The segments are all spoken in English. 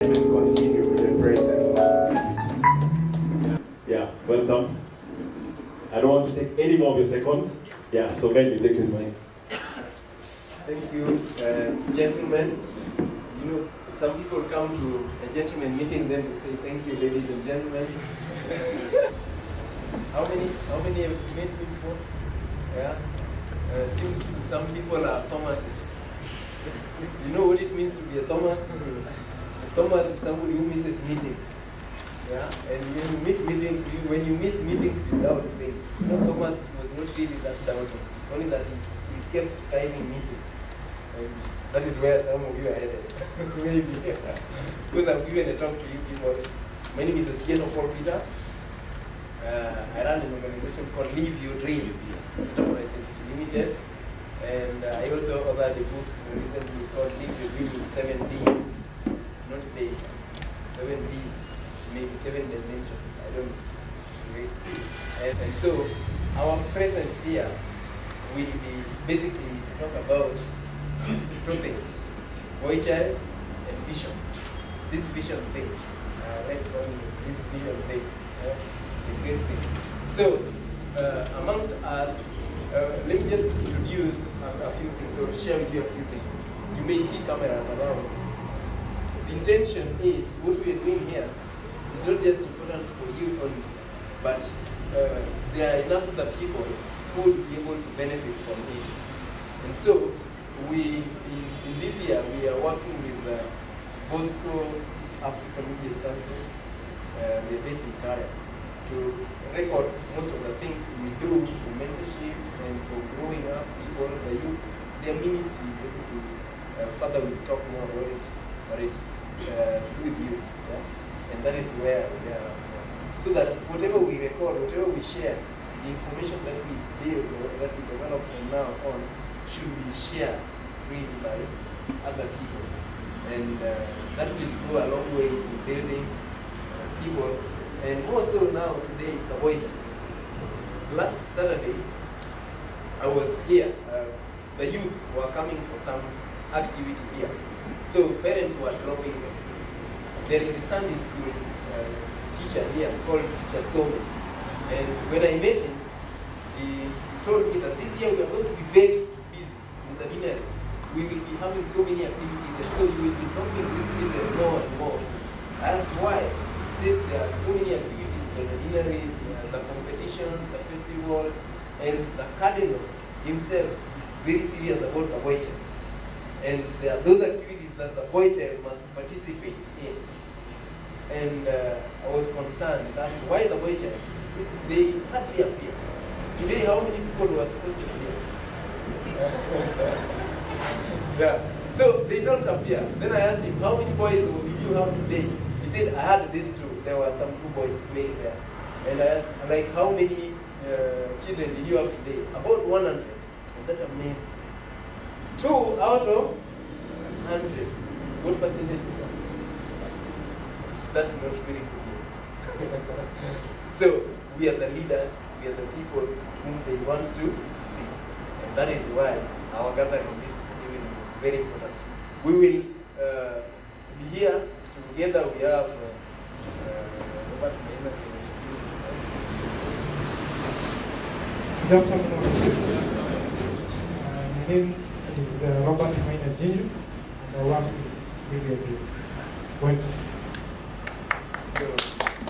and continue with the prayer that Yeah, well done. I don't want to take any more of your seconds. Yeah, so then you take his mic. Thank you, gentlemen. You know, some people come to a gentleman meeting, then they say, "Thank you, ladies and gentlemen." How many have you met before? Yeah. Seems some people are Thomases. You know what it means to be a Thomas? A Thomas is somebody who misses meetings. Yeah. And when you miss meetings, you doubt things. You know, Thomas was not really that doubting. Only that he kept skipping meetings. And that is where some of you are headed. Maybe. Because I'm giving a talk to you people. My name is Otieno Paul Peter. I run an organization called Live Your Dream Enterprises Limited. And I also authored a book recently called Live Your Dream in 7 Ds. Not days. 7 Ds. Maybe 7 dimensions. I don't know. And so our presence here will be basically to talk about two things, Boychild and vision. This vision thing, let's call it this vision thing. It's a great thing. So, amongst us, let me just introduce a few things, or share with you a few things. You may see cameras around. The intention is, what we are doing here is not just important for you only, but there are enough other people who would be able to benefit from it. And so, in this year, we are working with Bosco East African Media Services. They're based in Kaya, to record most of the things we do for mentorship and for growing up people, the youth. Their ministry, basically, further we'll talk more about it, but it's to do with youth. Yeah? And that is where we are. So that whatever we record, whatever we share, the information that we build or that we develop from now on should be shared freely by other people. And that will go a long way in building people. And also now today, the Boychild. Last Saturday, I was here. The youth were coming for some activity here. So parents were dropping them. There is a Sunday school teacher here called Teacher Somi. And when I met him, he told me that this year we are going to be very busy in the dinner. We will be having so many activities, and so you will be dropping these children more and more. I asked why. He said there are so many activities, the dinner, the competitions, the festivals, and the cardinal himself is very serious about the Boychild. And there are those activities that the Boychild must participate in. And I was concerned as to why the Boychild. They hardly appear. Today, how many people were supposed to be here? Yeah. So they don't appear. Then I asked him, how many boys did you have today? He said, I had these two. There were some 2 boys playing there. And I asked, like, how many children did you have today? About 100. And that amazed me. 2 out of 100. What percentage is that? That's not very good news. So we are the leaders, we are the people whom they want to see. And that is why our gathering this evening is very important. We will be here together. We have Robert Maina. Good afternoon. My name is Robert Maina Jr. and I work with Media. Welcome. So,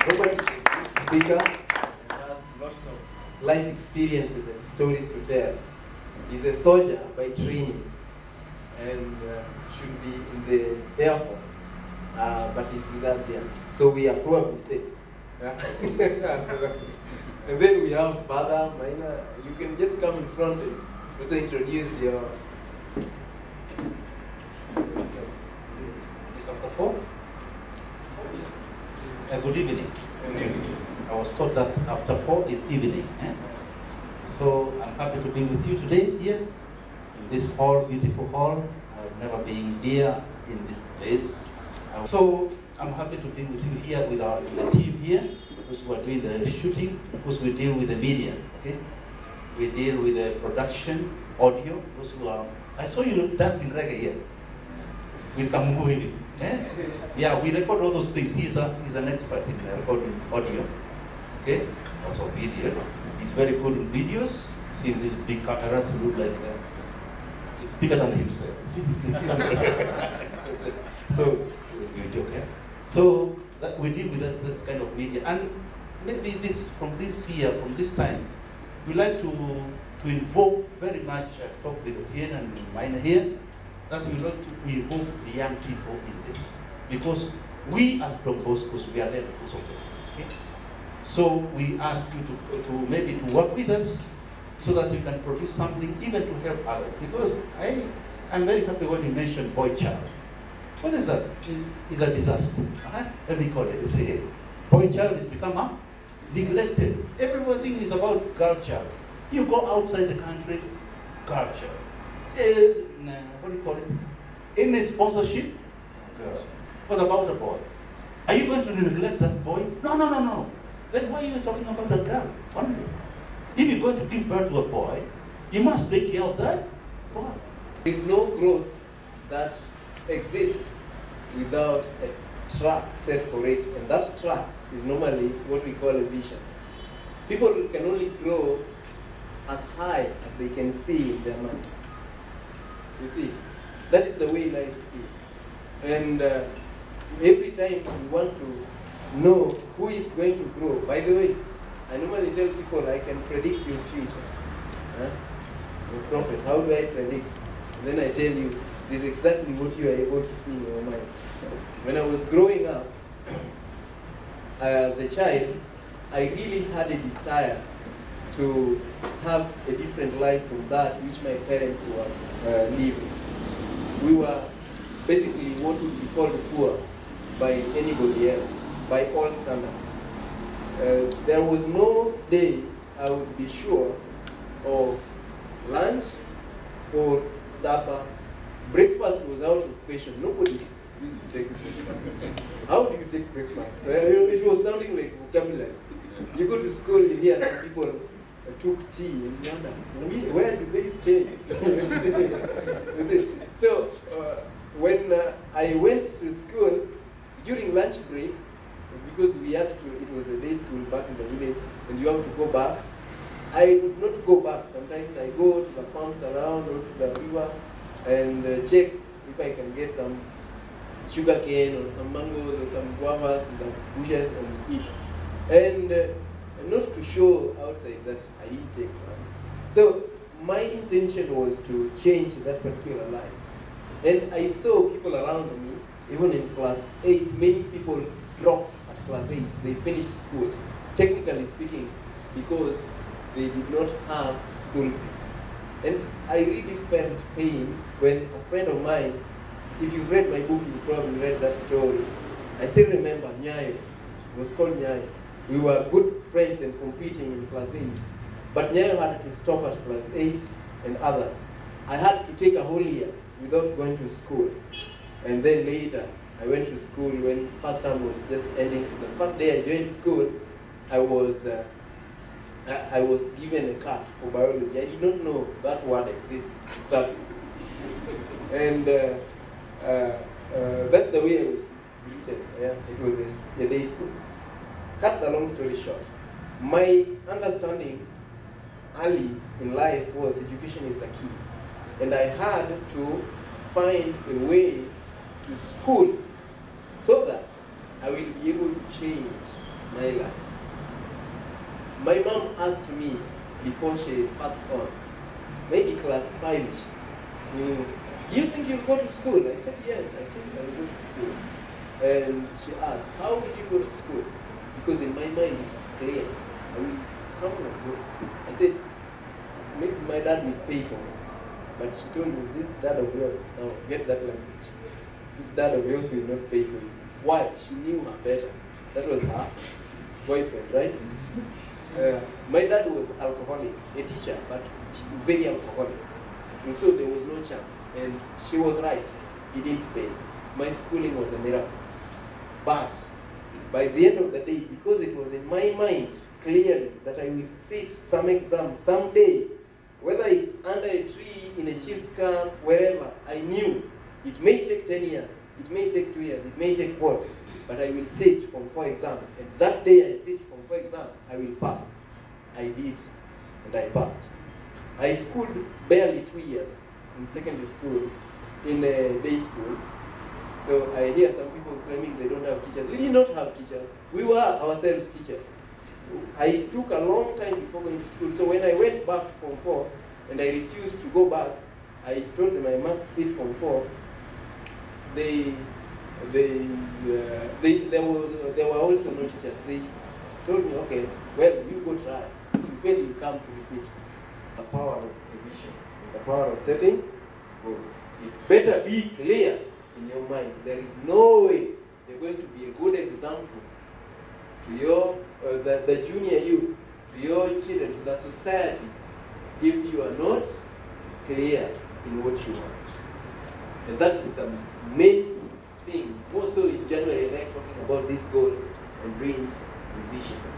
Robert is a good speaker and has lots of life experiences and stories to tell. He's a soldier by training and should be in the Air Force, but he's with us here. So we are probably safe. And then we have Father Maina. You can just come in front and also introduce your... Is after 4? 4 years. Good evening. I was told that after 4 is evening. So I'm happy to be with you today here in this hall, beautiful hall. I've never been here in this place. So I'm happy to be with you here with the team here, because we're doing the shooting, because we deal with the media, okay? We deal with the production, audio, those who are... I saw you dancing reggae here. with Kamuhini. Eh? Yeah, we record all those things. He's an expert in recording audio. Okay, also video. He's very good in videos. See these big cameras look like he's bigger than himself. See this camera. So you joke, yeah? So that we deal with this kind of media, and maybe from this year, from this time, we like to involve very much. I've talked with Etienne and Minor here, that we like to involve the young people in this, because we as Don Boscos, we are there because of them. Okay? So we ask you to maybe to work with us, so that we can produce something even to help others. Because I'm very happy when you mentioned Boychild. What is that? It's a disaster. Let me call it. Say, Boychild has become neglected. Everything is about girl child. You go outside the country, girl child. What do you call it? Any sponsorship, girl. What about a boy? Are you going to neglect that boy? No. Then why are you talking about a girl only? If you're going to give birth to a boy, you must take care of that boy. There is no growth that exists without a track set for it, and that track is normally what we call a vision. People can only grow as high as they can see in their minds. You see, that is the way life is. And every time we want to know who is going to grow. By the way, I normally tell people I can predict your future. Prophet, how do I predict? And then I tell you, it is exactly what you are able to see in your mind. When I was growing up, as a child, I really had a desire to have a different life from that which my parents were living. We were basically what would be called poor by anybody else, by all standards. There was no day I would be sure of lunch or supper. Breakfast was out of question. Nobody used to take breakfast. How do you take breakfast? It was sounding like vocabulary. You go to school, you hear some people took tea, and you wonder, where do they stay? You see? So when I went to school, during lunch break, because we had to, it was a day school back in the village, and you have to go back, I would not go back. Sometimes I go to the farms around or to the river and check if I can get some sugar cane or some mangoes or some guavas in the bushes and eat. And not to show outside that I didn't take fun. So my intention was to change that particular life. And I saw people around me, even in class 8, many people dropped at class 8. They finished school, technically speaking, because they did not have school fees. And I really felt pain when a friend of mine, if you read my book, you probably read that story. I still remember Nyayo. It was called Nyayo. We were good friends and competing in class 8. But Nyayo had to stop at class 8 and others. I had to take a whole year without going to school. And then later, I went to school when first term was just ending. The first day I joined school, I was given a card for biology. I did not know that word exists to start with. And that's the way I was greeted. Yeah? It was a day school. Cut the long story short, my understanding early in life was education is the key. And I had to find a way to school so that I will be able to change my life. My mom asked me before she passed on, maybe class 5-ish, do you think you'll go to school? I said, yes, I think I'll go to school. And she asked, how will you go to school? Because in my mind it was clear, someone will go to school. I said, maybe my dad will pay for me. But she told me, this dad of yours, now get that language. This dad of yours will not pay for you. Why? She knew her better. That was her boyfriend, right? My dad was alcoholic, a teacher, but very alcoholic. And so there was no chance. And she was right. He didn't pay. My schooling was a miracle. But by the end of the day, because it was in my mind clearly that I will sit some exam someday, whether it's under a tree, in a chief's camp, wherever, I knew It may take 10 years, it may take 2 years, it may take what, but I will sit from 4 exam, and that day I sit from 4 exam, I will pass. I did, and I passed. I schooled barely 2 years in secondary school, in a day school. So I hear some people claiming they don't have teachers. We did not have teachers. We were ourselves teachers. I took a long time before going to school. So when I went back to Form 4 and I refused to go back, I told them I must sit Form 4. There were also no teachers. They told me, okay, well, you go try. If you fail, you come to repeat. The power of revision, the power of setting goals. It better be clear in your mind. There is no way you're going to be a good example to your the junior youth, to your children, to the society, if you are not clear in what you want. And that's the main thing. Also in January, I like talking about these goals and dreams and visions.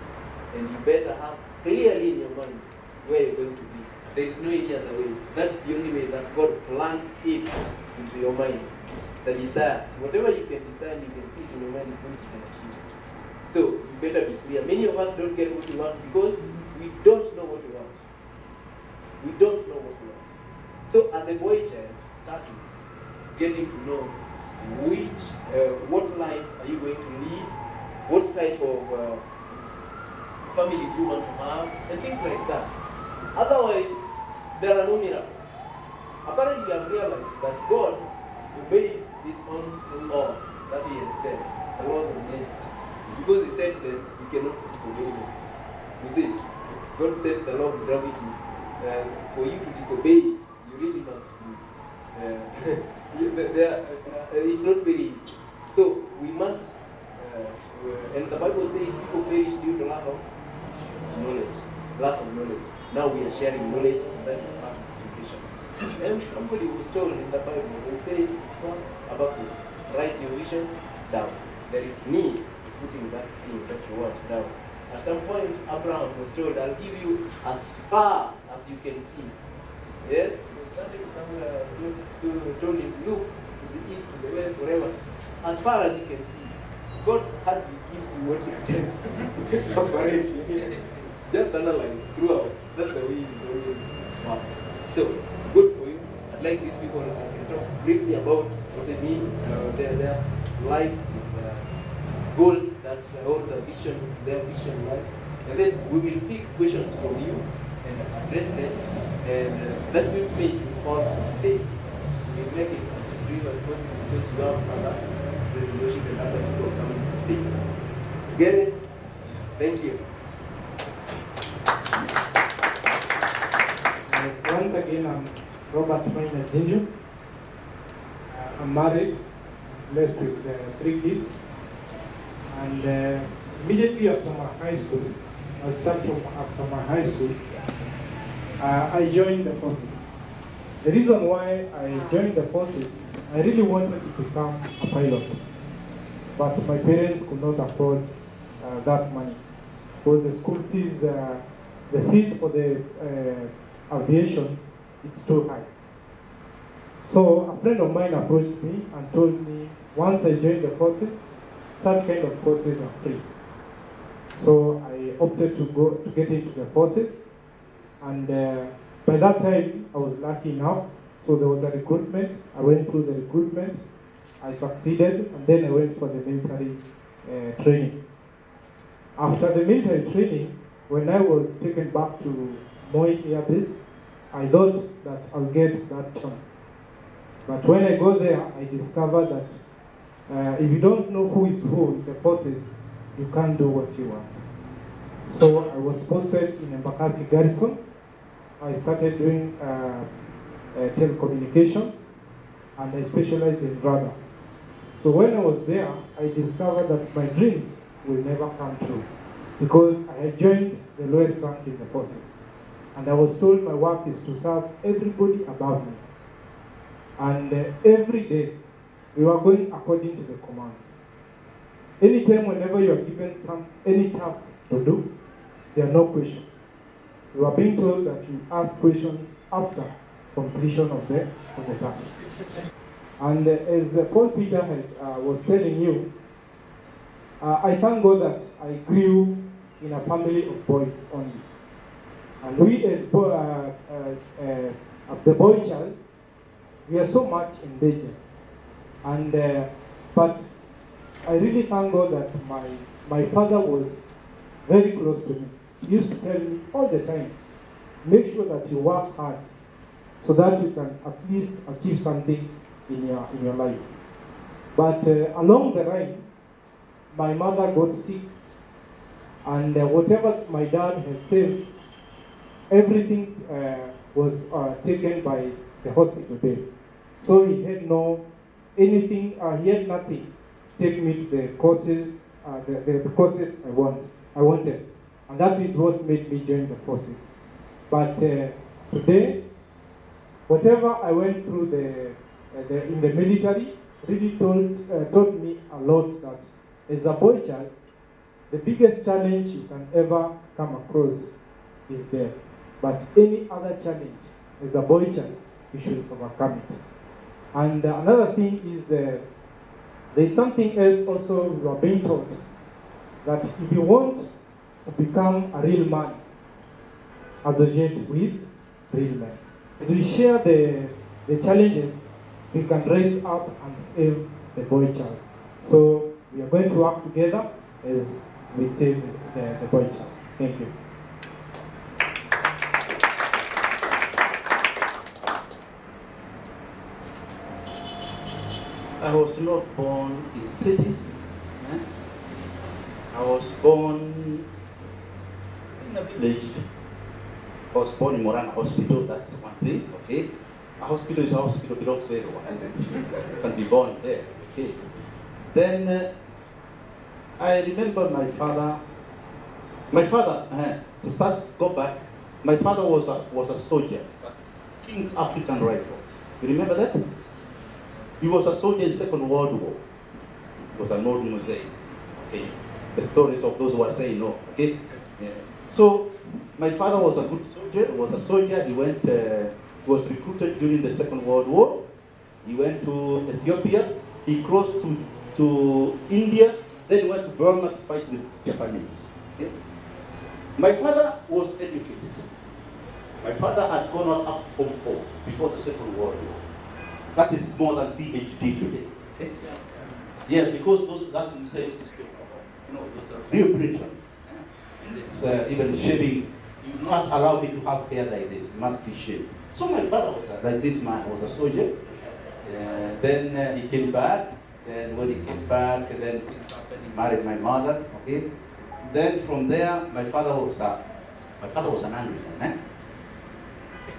And you better have clearly in your mind where you're going to be. There is no any other way. That's the only way that God plants it into your mind. The desires. Whatever you can desire, you can see it in your mind, it means you can achieve it. So you better be clear. Many of us don't get what we want because we don't know what we want. We don't know what we want. So as a boy child, starting getting to know what life are you going to live, what type of family do you want to have, and things like that. Otherwise, there are no miracles. Apparently, I've realized that God obeys his own laws that he had set, the laws of nature. Because he said them, you cannot disobey them. You see, God said the law of gravity, for you to disobey it, you really must be. It's not very easy. So we must, and the Bible says people perish due to lack of knowledge. Lack of knowledge. Now we are sharing knowledge, and that is part of education. And somebody was told in the Bible, they say it's not about you. Write your vision down. There is need for putting that thing that you want down. At some point, Abraham was told, I'll give you as far as you can see. Yes? He was standing somewhere, told him, look to the east, to the west, wherever. As far as you can see. God hardly gives you what you can see. Just analyze throughout. That's the way it always works. So, it's good for you. I'd like these people, they can talk briefly about what they mean, their life, goals that, or the vision, their vision life. And then we will pick questions from you and address them. And that will make you call for today. We will make it as brief as possible because you have other resolution and other people coming to speak. Get it? Thank you. Once again, I'm Robert Maina Jinju. I'm married, blessed with 3 kids. And immediately after my high school, after my high school, I joined the forces. The reason why I joined the forces, I really wanted to become a pilot. But my parents could not afford that money. Because the school fees, the fees for the aviation, it's too high. So a friend of mine approached me and told me, once I joined the forces, such kind of courses are free. So I opted to get into the forces, and by that time I was lucky enough. So there was a recruitment. I went through the recruitment. I succeeded, and then I went for the military training. After the military training, when I was taken back to Moi Air Base, I thought that I'll get that chance. But when I go there, I discovered that if you don't know who is who in the forces, you can't do what you want. So I was posted in Embakasi Garrison. I started doing telecommunication, and I specialized in radar. So when I was there, I discovered that my dreams will never come true because I had joined the lowest rank in the forces. And I was told my work is to serve everybody above me. And every day, we were going according to the commands. Anytime, whenever you are given any task to do, there are no questions. You are being told that you ask questions after completion of the task. And as Paul Peter was telling you, I thank God that I grew in a family of boys only. And we as the boy child, we are so much in danger. And but I really thank God that my father was very close to me. He used to tell me all the time, make sure that you work hard so that you can at least achieve something in your life. But along the line, my mother got sick, and whatever my dad has saved, everything was taken by the hospital bill. So he had he had nothing to take me to the courses, the courses I wanted. And that is what made me join the forces. But today, whatever I went through in the military really taught me a lot that as a boy child, the biggest challenge you can ever come across is there. But any other challenge, as a boy child, you should overcome it. And another thing is there's something else also you are being taught, that if you want to become a real man, associate with real men. As we share the challenges, we can rise up and save the boy child. So we are going to work together as we save the boy child. Thank you. I was not born in cities. I was born in a village. I was born in Morana Hospital, that's one thing, okay? A hospital is a hospital, belongs to everyone. You can be born there, okay? Then I remember my father, to go back, my father was a soldier, King's African Rifle. You remember that? He was a soldier in the Second World War. He was an old museum, okay? The stories of those who are saying no, okay? Yeah. So, my father was a good soldier, He was recruited during the Second World War. He went to Ethiopia, he crossed to India, then he went to Burma to fight with Japanese. Okay? My father was educated. My father had gone out up to Form 4 before the Second World War. That is more than PhD today. Okay? Yeah, because that museum used to speak about, those are real brilliant. And this, even shaving, you're not allowed me to have hair like this, it must be shaved. So my father was like this man, was a soldier. Then he came back, and when he came back, then things happened, he married my mother, okay? Then from there, my father was an Anglican.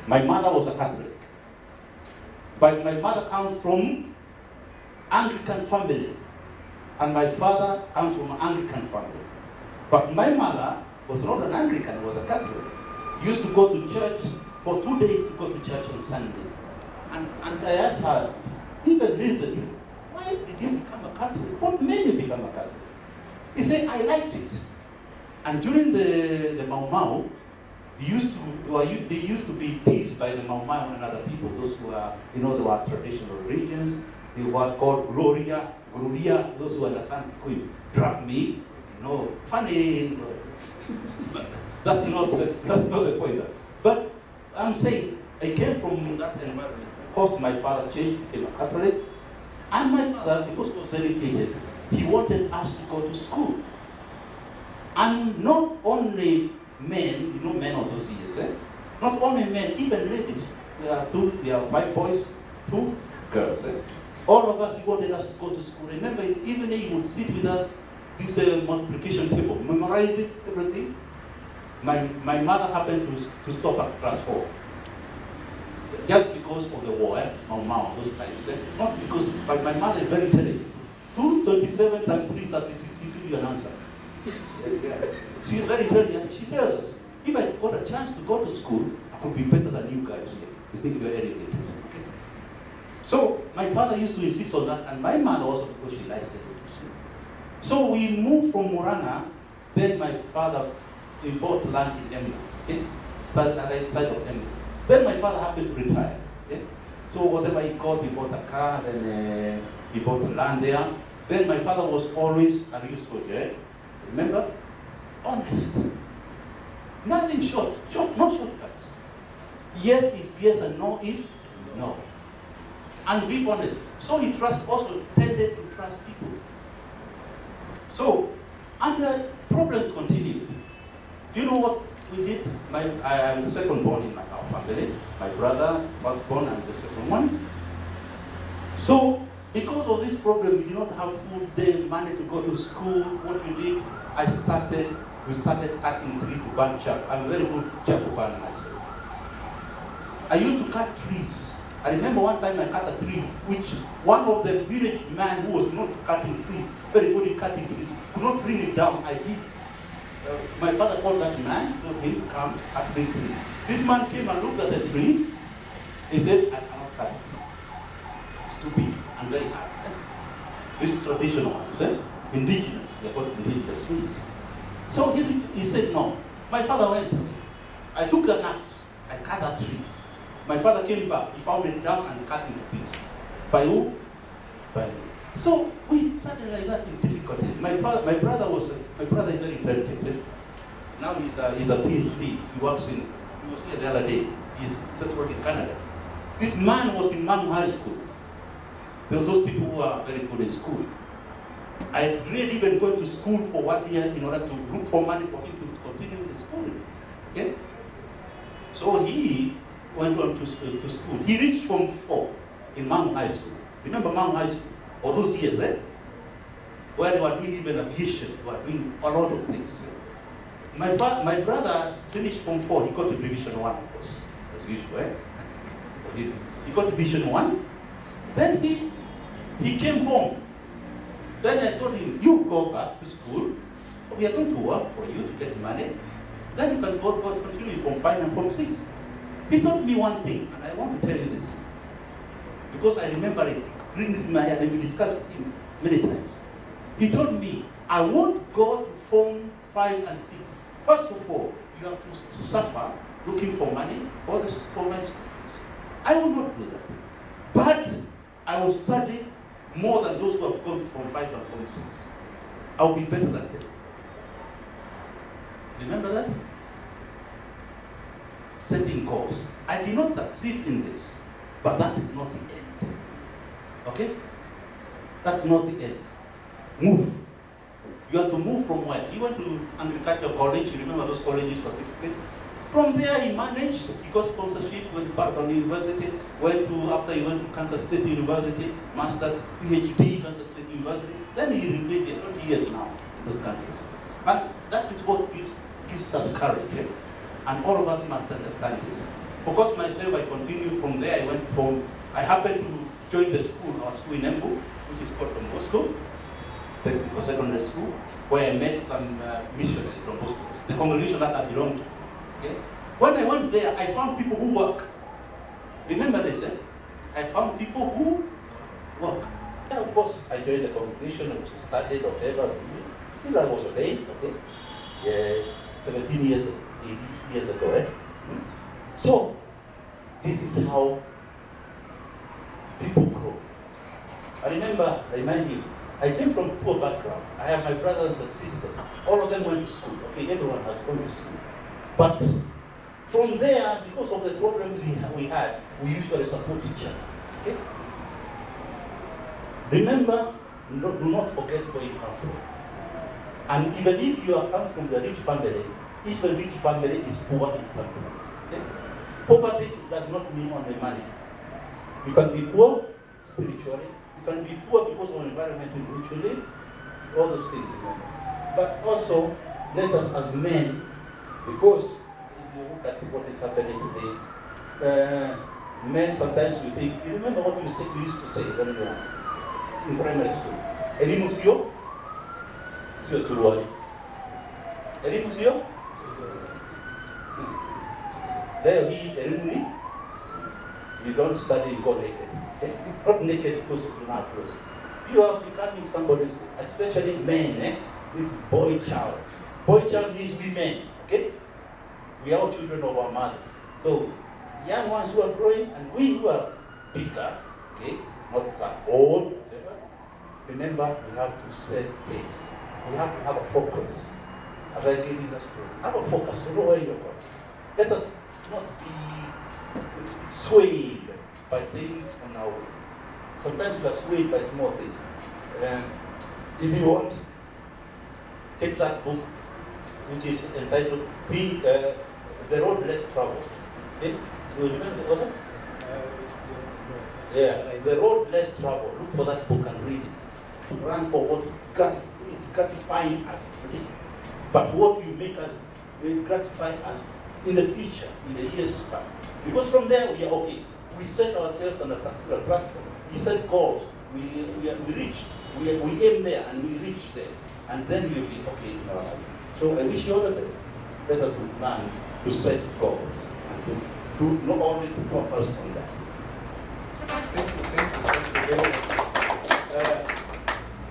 My mother was a Catholic. But my mother comes from Anglican family, and my father comes from an Anglican family. But my mother was not an Anglican, was a Catholic. Used to go to church for 2 days to go to church on Sunday. And I asked her, even recently, why did you become a Catholic? What made you become a Catholic? He said, I liked it. And during the Mau Mau, they used to be teased by the Mau Mau and other people, those who are, they were traditional religions. They were called Gloria, those who understand Kikuyu, drag me, funny. That's not the point. But I'm saying, I came from that environment. Of course, my father changed, became a Catholic. And my father, because he was educated, he wanted us to go to school. And not only men, men of those years, not only men, even ladies. We have 5 boys, 2 girls. All of us, he wanted us to go to school. Remember, even he would sit with us, this multiplication table, memorize it, everything. My mother happened to stop at class 4. Just because of the war, Mau Mau, those times. Not because, but my mother is very intelligent. 227 times 336, he give you an answer. She is very intelligent. She tells us, if I got a chance to go to school, I could be better than you guys here. You think you're educated. Okay. So my father used to insist on that, and my mother also, because she likes education. So we moved from Morana. Then my father, we bought land in Emna, okay? But on the side of Emna. Then my father happened to retire. Okay? So whatever he got, he bought a car, then he bought land there. Then my father was always a real soldier. Remember? Honest. Nothing no shortcuts. Yes is yes and no is no. And be honest. So he also tended to trust people. So, and the problems continued. Do you know what we did? I am the second born in our family. My brother is first born and the second one. So, because of this problem, we did not have food, then money to go to school. What we did, we started cutting trees to burn charcoal. I'm a very good charcoal burner myself. I used to cut trees. I remember one time I cut a tree, which one of the village man who was not cutting trees, very good in cutting trees, could not bring it down. I did. My father called that man, told him, come cut this tree. This man came and looked at the tree. He said, I cannot cut it. It's too big and very hard. This is traditional ones, indigenous, they're called indigenous trees. So he said, no. My father went away. I took the axe, I cut that tree. My father came back, he found it down and cut into pieces. By who? By me. So we started like that in difficulties. My brother is very intelligent. Now he's a PhD. He was here the other day. He's settled in Canada. This man was in Manu High School. There was those people who are very good in school. I really even going to school for 1 year in order to look for money for him to continue the schooling. Okay? So he went on to school. He reached Form 4 in Manu High School. Remember Manu High School? All those years, where they were doing even aviation, they were doing a lot of things. My brother finished Form 4. He got to Division 1, of course, as usual. He got to Division 1. Then he came home. Then I told him, you go back to school. We are going to work for you to get money. Then you can go continue from 5 and Form 6. He told me one thing, and I want to tell you this. Because I remember it rings in my head, and we discussed with him many times. He told me, I won't go to Form 5 and 6. First of all, you have to suffer looking for money for my school fees. I will not do that. But I will study more than those who have gone to Form 5 and Form 6. I will be better than them. Remember that? Setting goals. I did not succeed in this, but that is not the end. Okay? That's not the end. Move. You have to move from where? He went to agriculture college. You remember those colleges certificates? From there, he managed. He got sponsorship, went back on university. After he went to Kansas State University, master's, PhD, Kansas State University. Then he remained there 20 years now in those countries. And that is what gives us courage. And all of us must understand this. Because myself, I continued from there. I happened to join the school, our school in Embu, which is called Don Bosco, Technical Secondary School, where I met some missionaries from Bosco, the congregation that I belonged to. Okay? When I went there, I found people who work. Remember this, I found people who work. And of course, I joined the congregation and studied or whatever, till I was ordained, okay? Yeah, 17 years, 18 years ago, So, this is how people grow. I remind you, I came from poor background. I have my brothers and sisters. All of them went to school. Okay, everyone has gone to school. But from there, because of the problems we had, we usually support each other. Okay? Remember, do not forget where you come from. And even if you are come from the rich family, each rich family is poor in something. Okay? Poverty does not mean only money. You can be poor spiritually. You can be poor because of environment in which you live. All those things. But also, let us as men, because if you look at what is happening today, men sometimes we think, you remember what we used to say when we were in primary school? Elimu sio? Sio suruali. Elimu sio? Leo hii elimu ni? You don't study, you go naked. Okay? Not naked because you're not close. You are becoming somebody, especially men, this boy child. Boy child means we men, okay? We are all children of our mothers. So, young ones who are growing and we who are bigger, okay, not that old, whatever. Remember, we have to set pace. We have to have a focus. As I gave you the story, have a focus to know where you're going. Let us not be swayed by things on our way. Sometimes we are swayed by small things. If you want, take that book, which is entitled The Road Less Traveled. Okay? Do you remember the author? Yeah, The Road Less Traveled. Look for that book and read it. Run for what is gratifying us today, but what will make us will gratify us in the future, in the years to come. Because from there we are okay. We set ourselves on a particular platform. We set goals. We reach. We aim there and we reach there, and then we'll be okay in our life. So I wish you all the best. Let us learn to set goals and to not always to focus on that. Thank you very much.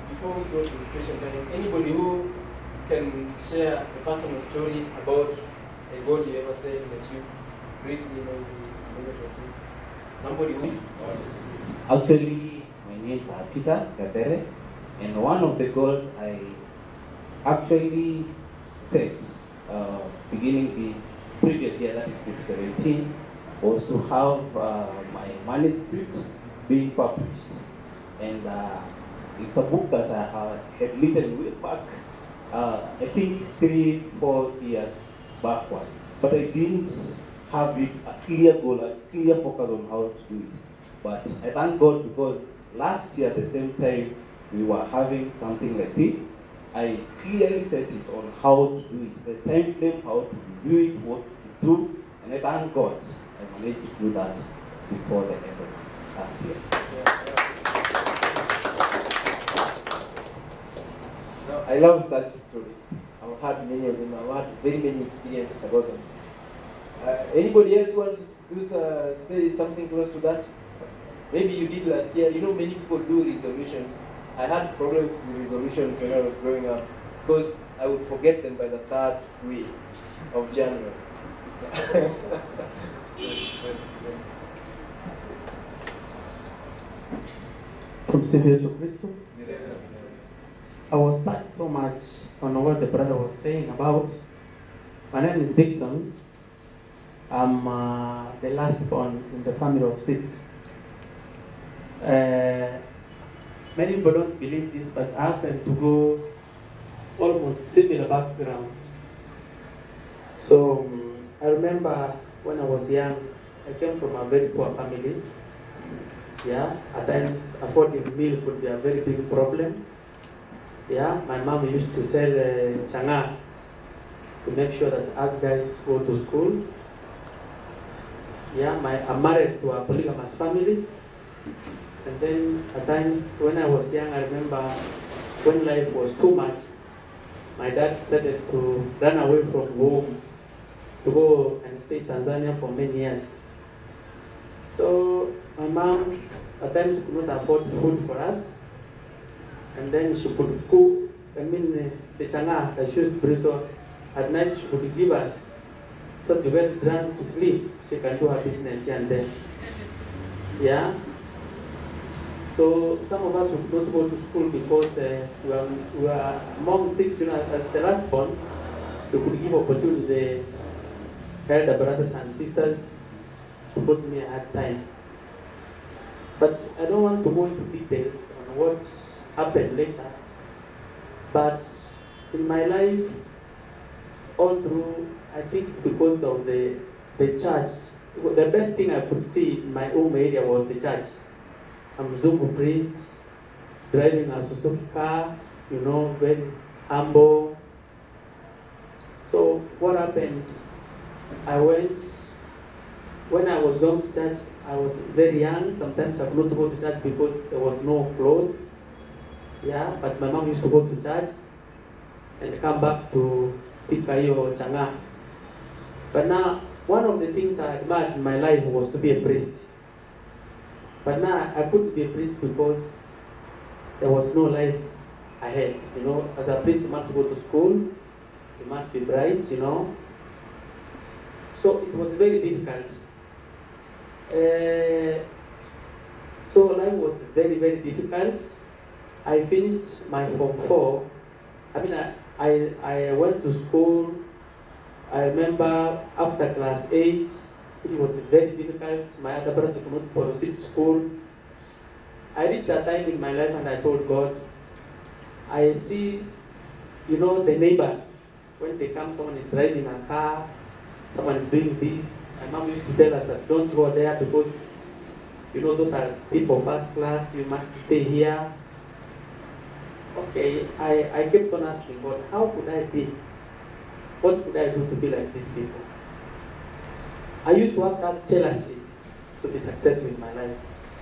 Before we go to the question time, anybody who can share a personal story about a goal you ever set and achieved, briefly, somebody who. Actually, my name is Peter Gatere, and one of the goals I actually set beginning this previous year, that is 2017, was to have my manuscript being published. And it's a book that I had written way back, I think 3-4 years backwards. But I didn't have it a clear goal, a clear focus on how to do it. But I thank God because last year at the same time we were having something like this, I clearly set it on how to do it, the time frame, how to review it, what to do, and I thank God I managed to do that before the end of last year. Now, I love such stories. I've had many of them. I've had very many experiences about them. Anybody else want to say something close to that? Maybe you did last year. You know, many people do resolutions. I had problems with resolutions when I was growing up because I would forget them by the 3rd week of January. Tumsifu Yesu Kristo. I was touched so much on what the brother was saying about. My name is Dixon. I'm the last born in the family of 6. Many people don't believe this, but I happen to go almost similar background. So I remember when I was young, I came from a very poor family. Yeah, at times affording meal could be a very big problem. Yeah, my mom used to sell changa to make sure that us guys go to school. Yeah, I'm married to a polygamous family. And then at times when I was young, I remember when life was too much, my dad decided to run away from home to go and stay in Tanzania for many years. So my mom at times could not afford food for us. And then she could cook, the chana that she used to bring, so at night she could give us. So to get drunk to sleep, she can do her business here and there. Yeah. So some of us would not go to school because we were among 6, as the last born, we could give opportunity to the elder brothers and sisters because me I had time. But I don't want to go into details on what happened later. But in my life, all through, I think it's because of the church. The best thing I could see in my home area was the church. I'm a Zungu priest, driving a Suzuki car, very humble. So what happened, when I was going to church, I was very young. Sometimes I could not go to church because there was no clothes. Yeah, but my mom used to go to church and come back to Pikayo Changa. But now, one of the things I admired in my life was to be a priest. But now I couldn't be a priest because there was no life ahead. As a priest, you must go to school, you must be bright, So it was very difficult. So life was very, very difficult. I finished my Form 4. I went to school. I remember after class 8, it was very difficult. My other brothers could not proceed to school. I reached a time in my life and I told God, I see, the neighbors. When they come, someone is driving a car, someone is doing this. My mom used to tell us that don't go there because, those are people first class, you must stay here. Okay, I kept on asking God, how could I be? What could I do to be like these people? I used to have that jealousy to be successful in my life.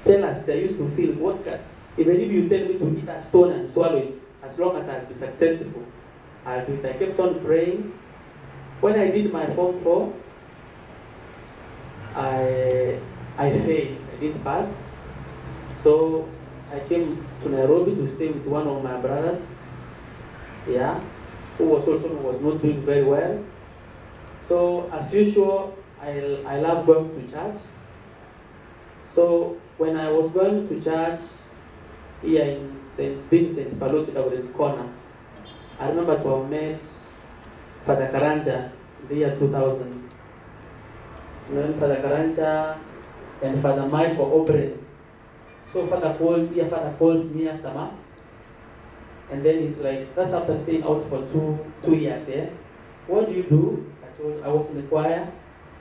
Jealousy, I used to feel, even if you tell me to eat a stone and swallow it, as long as I'll be successful, I'll do it. I kept on praying. When I did my Form 4, I failed. I didn't pass. So I came to Nairobi to stay with one of my brothers, who was not doing very well. So as usual, I love going to church. So when I was going to church here in St. Vincent, Paloti corner, I remember to have met Father Karanja in the year 2000. When Father Karanja and Father Michael O'Brien. So Father calls me after Mass. And then he's like, that's after staying out for two years, yeah? What do you do? I was in the choir.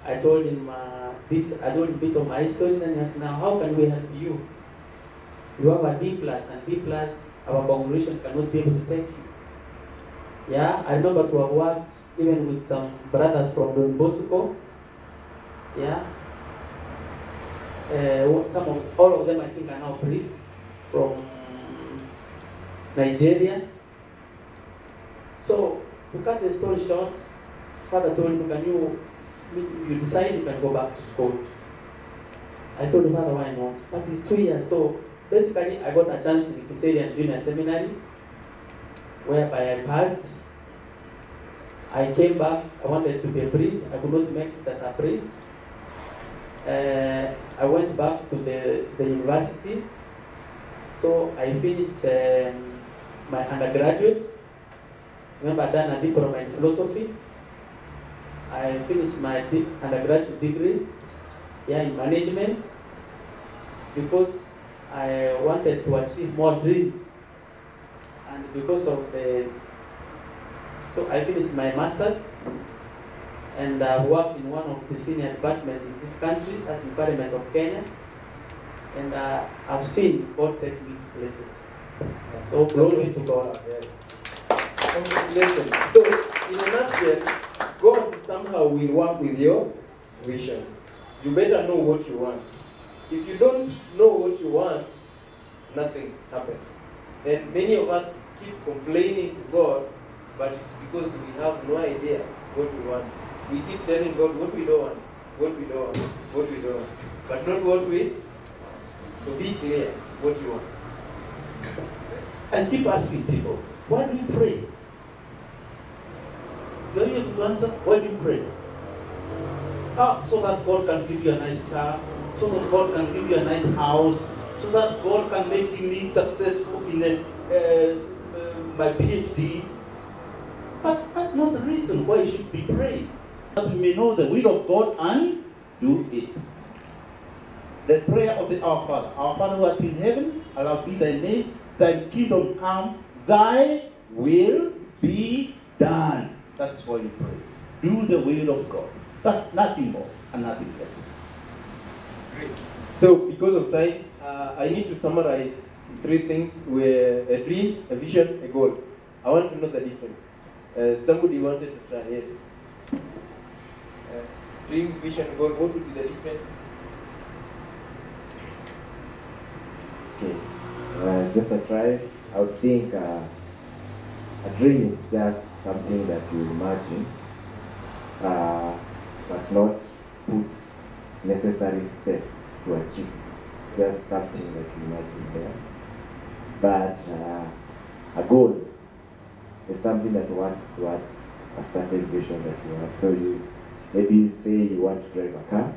I told him a bit of my story, and he asked, now how can we help you? You have a D+, and D+, our congregation cannot be able to take you. Yeah, I remember to have worked even with some brothers from Don Bosco. Yeah. All of them I think are now priests from Nigeria. So to cut the story short, Father told me, you decide you can go back to school. I told him, Father, why not? But it's 2 years, so basically I got a chance in the Kiserian Junior Seminary, whereby I passed. I came back, I wanted to be a priest, I could not make it as a priest. I went back to the university, so I finished my undergraduate. Remember, I done a diploma in philosophy. I finished my undergraduate degree in management because I wanted to achieve more dreams, and because of so I finished my master's. And I've worked in one of the senior departments in this country, as in Parliament of Kenya. And I've seen God take me to places. So glory to God. Yes. Congratulations. So, in a nutshell, God somehow will work with your vision. You better know what you want. If you don't know what you want, nothing happens. And many of us keep complaining to God, but it's because we have no idea what we want. We keep telling God what we don't want, what we don't want, what we don't want, but not what we. So be clear what you want. And keep asking people, why do you pray? You are able to answer, why do you pray? So that God can give you a nice car, so that God can give you a nice house, so that God can make me successful in my PhD. But that's not the reason why you should be praying. That we may know the will of God and do it. The prayer of Our Father who art in heaven, hallowed be thy name, thy kingdom come, thy will be done. That's why you pray. Do the will of God. That's nothing more and nothing less. Great. So, because of time, I need to summarize 3 things: a dream, a vision, a goal. I want to know the difference. Somebody wanted to try, yes. Dream, vision, goal, what would be the difference? Okay, just a try. I would think a dream is just something that you imagine, but not put necessary step to achieve it. It's just something that you imagine there. But a goal is something that works towards a certain vision that you want. So maybe you say you want to drive a car,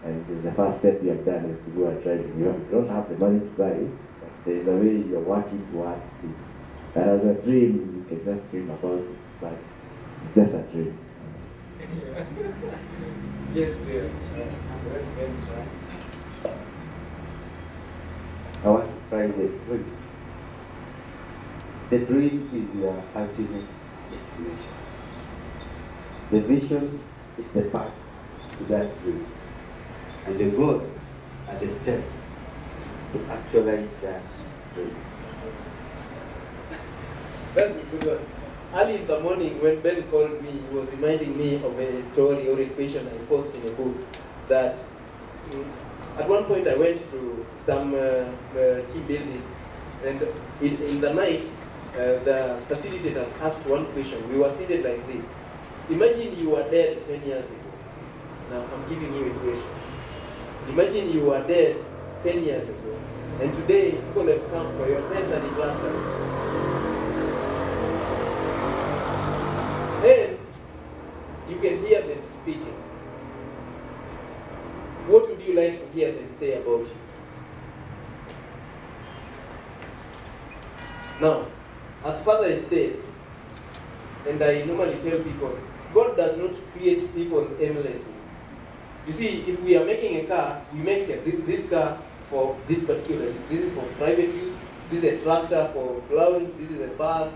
And the first step you have done is to go and try it. You don't have the money to buy it, but there is a way you're working towards it. And as a dream, you can just dream about it, but it's just a dream. Yes, we are. Very try. I want to try the dream. The dream is your ultimate destination. The vision is the path to that dream. And the goal are the steps to actualize that dream. That's a good one. Early in the morning when Ben called me, he was reminding me of a story or equation I posted in a book that at one point I went to some key building, and in the night the facilitators asked one question. We were seated like this. Imagine you were dead 10 years ago. Now I'm giving you a question. Imagine you were dead 10 years ago, and today people have come for your 10th anniversary. Then you can hear them speaking. What would you like to hear them say about you? Now, as Father has said, and I normally tell people, God does not create people aimlessly. You see, if we are making a car, we make this car for this particular use. This is for private use. This is a tractor for plowing. This is a bus.